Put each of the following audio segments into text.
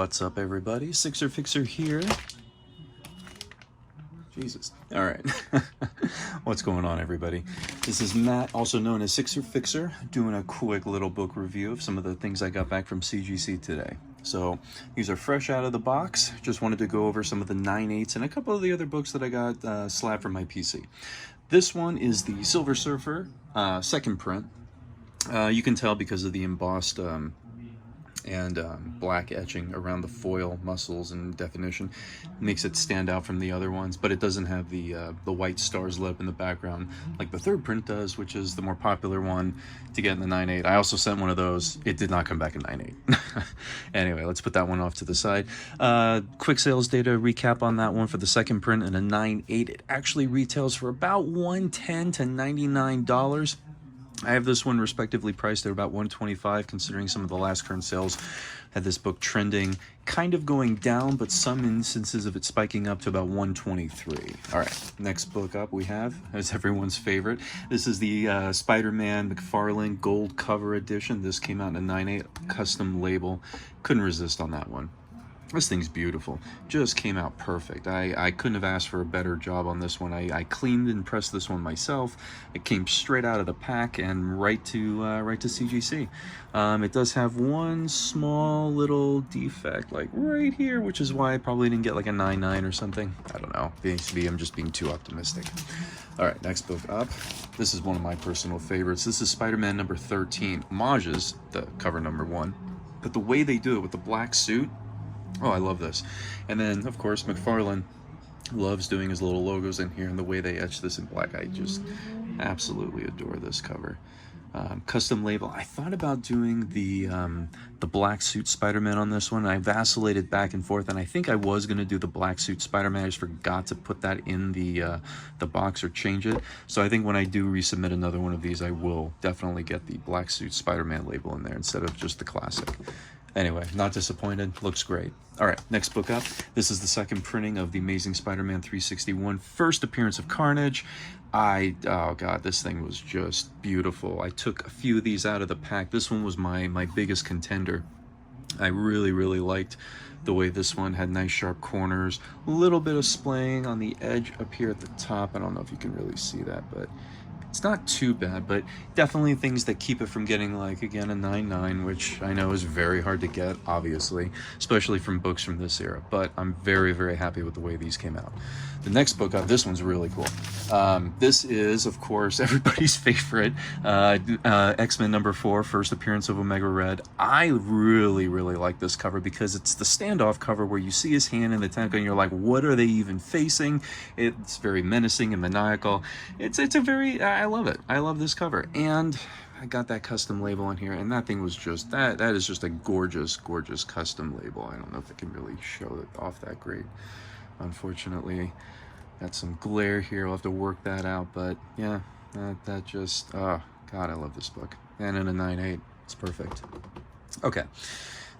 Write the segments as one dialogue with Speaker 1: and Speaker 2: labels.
Speaker 1: What's up, everybody? Sixer Fixer here. Jesus. All right. What's going on, everybody? This is Matt, also known as Sixer Fixer, doing a quick little book review of some of the things I got back from CGC today. So these are fresh out of the box. Just wanted to go over some of the 9/8 and a couple of the other books that I got slapped from my PC. This one is the Silver Surfer second print. You can tell because of the embossed and black etching around the foil muscles and definition. Makes it stand out from the other ones, but it doesn't have the white stars lit up in the background like the third print does, which is the more popular one to get in the 9/8. I also sent one of those. It did not come back in 9/8. Anyway, let's put that one off to the side. Quick sales data recap on that one for the second print in a 9/8. It actually retails for about $110 to $99. I have this one respectively priced at about $125, considering some of the last current sales had this book trending, kind of going down, but some instances of it spiking up to about $123. All right, next book up we have is everyone's favorite. This is the Spider-Man McFarlane Gold Cover Edition. This came out in a 9/8 custom label. Couldn't resist on that one. This thing's beautiful. Just came out perfect. I couldn't have asked for a better job on this one. I cleaned and pressed this one myself. It came straight out of the pack and right to CGC. It does have one small little defect, like right here, which is why I probably didn't get like a 9/9 or something. I don't know. Maybe I'm just being too optimistic. All right, next book up. This is one of my personal favorites. This is Spider-Man number 13. Homages the cover number 1, but the way they do it with the black suit. Oh, I love this. And then, of course, McFarlane loves doing his little logos in here, and the way they etch this in black, I just absolutely adore this cover. Custom label. I thought about doing the black suit Spider-Man on this one. I vacillated back and forth, and I think I was going to do the black suit Spider-Man. I just forgot to put that in the box or change it. So I think when I do resubmit another one of these, I will definitely get the black suit Spider-Man label in there instead of just the classic. Anyway, not disappointed. Looks great. All right, next book up. This is the second printing of the Amazing Spider-Man 361. First appearance of Carnage. Oh God, this thing was just beautiful. I took a few of these out of the pack. This one was my biggest contender. I really liked the way this one had nice sharp corners, a little bit of splaying on the edge up here at the top. I don't know if you can really see that, but it's not too bad, but definitely things that keep it from getting, like, again, a 9/9, which I know is very hard to get, obviously, especially from books from this era. But I'm very happy with the way these came out. The next book up, this one's really cool. This is, of course, everybody's favorite, X-Men number 4, first appearance of Omega Red. I really like this cover because it's the standoff cover where you see his hand in the tentacle and you're like, what are they even facing? It's very menacing and maniacal. It's a very, I love it. I love this cover. And I got that custom label in here, and that thing was just, that is just a gorgeous custom label. I don't know if I can really show it off that great. Unfortunately, got some glare here. I'll have to work that out, but yeah, that just, oh God, I love this book. And in a 9/8, it's perfect. Okay.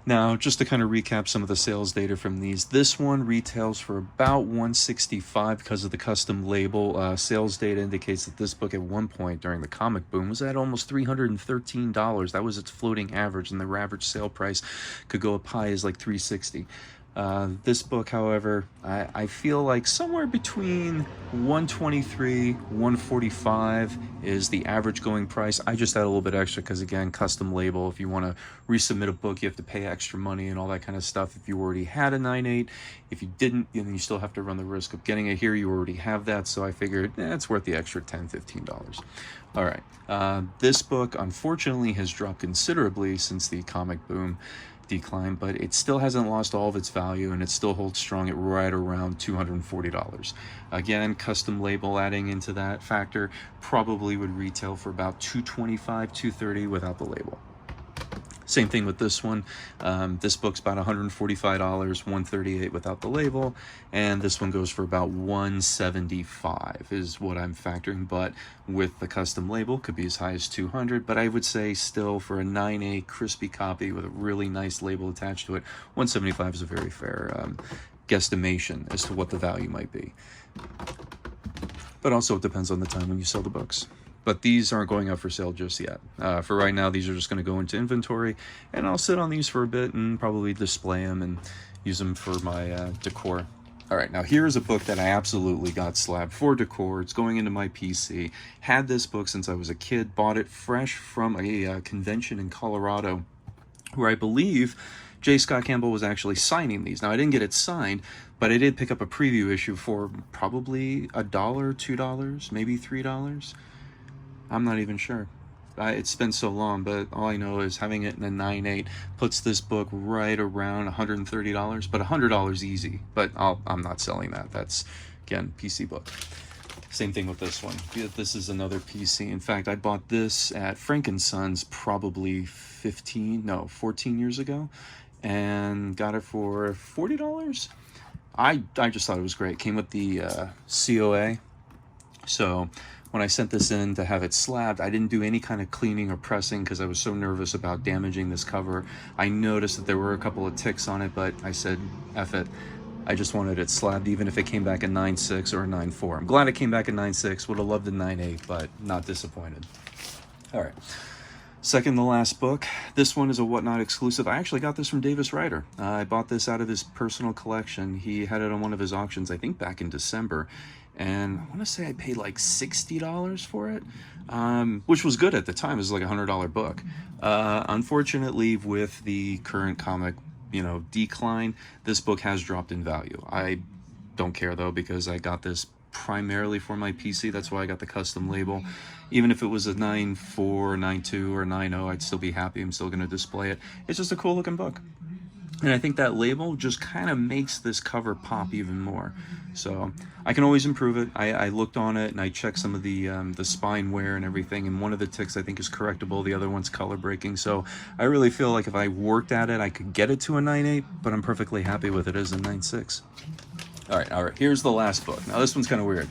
Speaker 1: Now, just to kind of recap some of the sales data from these, this one retails for about $165 because of the custom label. Sales data indicates that this book at one point during the comic boom was at almost $313. That was its floating average, and the average sale price could go up high as like $360. This book, however, I feel like somewhere between $123, $145 is the average going price. I just add a little bit extra because, again, custom label. If you want to resubmit a book, you have to pay extra money and all that kind of stuff. If you already had a 9/8, if you didn't, you still have to run the risk of getting it here. You already have that, so I figured it's worth the extra $10, $15. All right, this book, unfortunately, has dropped considerably since the comic boom decline, but it still hasn't lost all of its value, and it still holds strong at right around $240. Again, custom label adding into that factor probably would retail for about $225, $230 without the label. Same thing with this one. This book's about $145, $138 without the label, and this one goes for about $175 is what I'm factoring, but with the custom label could be as high as $200, but I would say still for a 9/8 crispy copy with a really nice label attached to it, $175 is a very fair guesstimation as to what the value might be. But also it depends on the time when you sell the books. but these aren't going up for sale just yet. For right now, these are just going to go into inventory, and I'll sit on these for a bit and probably display them and use them for my decor. All right, now here's a book that I absolutely got slabbed for decor. It's going into my PC. Had this book since I was a kid. Bought it fresh from a convention in Colorado, where I believe J. Scott Campbell was actually signing these. Now, I didn't get it signed, but I did pick up a preview issue for probably $1, $2, maybe $3. I'm not even sure. It's been so long, but all I know is having it in a 9.8 puts this book right around $130, but $100 easy. But I'm not selling that. That's, again, PC book. Same thing with this one. This is another PC. In fact, I bought this at Frank & Sons probably 14 years ago, and got it for $40. I just thought it was great. Came with the COA. So when I sent this in to have it slabbed, I didn't do any kind of cleaning or pressing because I was so nervous about damaging this cover. I noticed that there were a couple of ticks on it, but I said, F it. I just wanted it slabbed, even if it came back a 9.6 or a 9.4. I'm glad it came back a 9.6. Would have loved a 9.8, but not disappointed. All right. Second to last book. This one is a Whatnot exclusive. I actually got this from Davis Ryder. I bought this out of his personal collection. He had it on one of his auctions, I think back in December. And I want to say I paid like $60 for it, which was good at the time. It was like a $100 book. Unfortunately, with the current comic, decline, this book has dropped in value. I don't care though, because I got this primarily for my PC. That's why I got the custom label. Even if it was a 9.4, 9.2, or 9.0, I'd still be happy. I'm still going to display it. It's just a cool looking book. And I think that label just kind of makes this cover pop even more. So I can always improve it. I looked on it and I checked some of the spine wear and everything. And one of the ticks I think is correctable. The other one's color breaking. So I really feel like if I worked at it, I could get it to a 9.8, but I'm perfectly happy with it as a 9.6. All right. Here's the last book. Now this one's kind of weird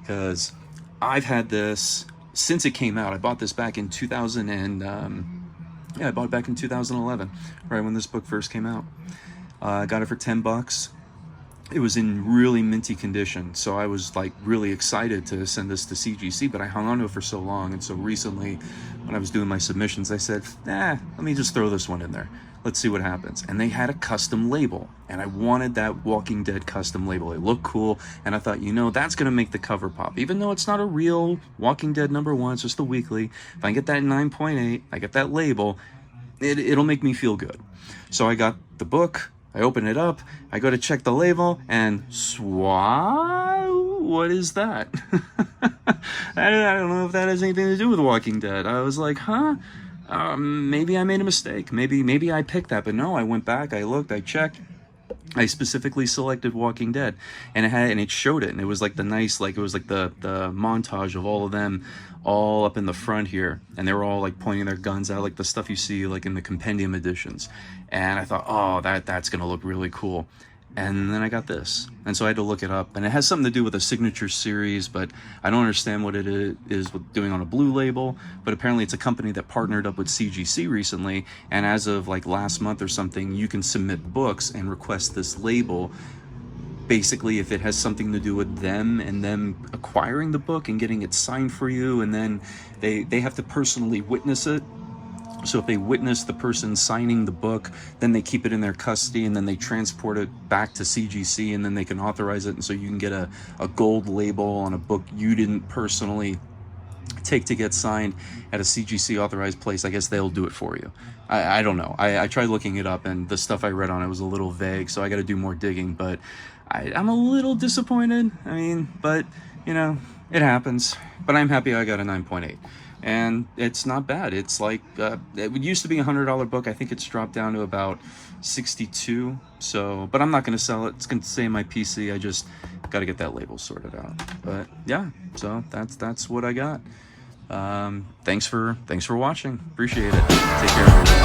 Speaker 1: because I've had this since it came out. I bought this back in 2011, right when this book first came out. I got it for $10. It was in really minty condition, so I was like really excited to send this to CGC, but I hung on to it for so long. And so recently, when I was doing my submissions, I said, let me just throw this one in there. Let's see what happens. And they had a custom label, and I wanted that Walking Dead custom label. It looked cool, and I thought, that's going to make the cover pop. Even though it's not a real Walking Dead #1, it's just a weekly. If I get that 9.8, I get that label, it'll make me feel good. So I got the book, I open it up, I go to check the label, and what is that? I don't know if that has anything to do with Walking Dead. I was like, maybe I made a mistake. Maybe I picked that, but no, I went back, I looked, I checked. I specifically selected Walking Dead, and it showed it, and it was like the montage of all of them all up in the front here, and they were all like pointing their guns out, like the stuff you see like in the compendium editions. And I thought, that's gonna look really cool. And then I got this, and so I had to look it up, and it has something to do with a signature series, but I don't understand what it is with doing on a blue label. But apparently it's a company that partnered up with CGC recently, and as of like last month or something, you can submit books and request this label. Basically, if it has something to do with them and them acquiring the book and getting it signed for you, and then they have to personally witness it. So if they witness the person signing the book, then they keep it in their custody, and then they transport it back to CGC, and then they can authorize it. And so you can get a gold label on a book you didn't personally take to get signed at a CGC authorized place. I guess they'll do it for you. I don't know. I tried looking it up, and the stuff I read on it was a little vague, so I got to do more digging. But I'm a little disappointed. But it happens. But I'm happy I got a 9.8. And it's not bad. It's like it used to be a $100 book. I think it's dropped down to about $62. So, but I'm not going to sell it. It's going to stay in my PC. I just got to get that label sorted out. But yeah, so that's what I got. Thanks for watching. Appreciate it. Take care, everybody.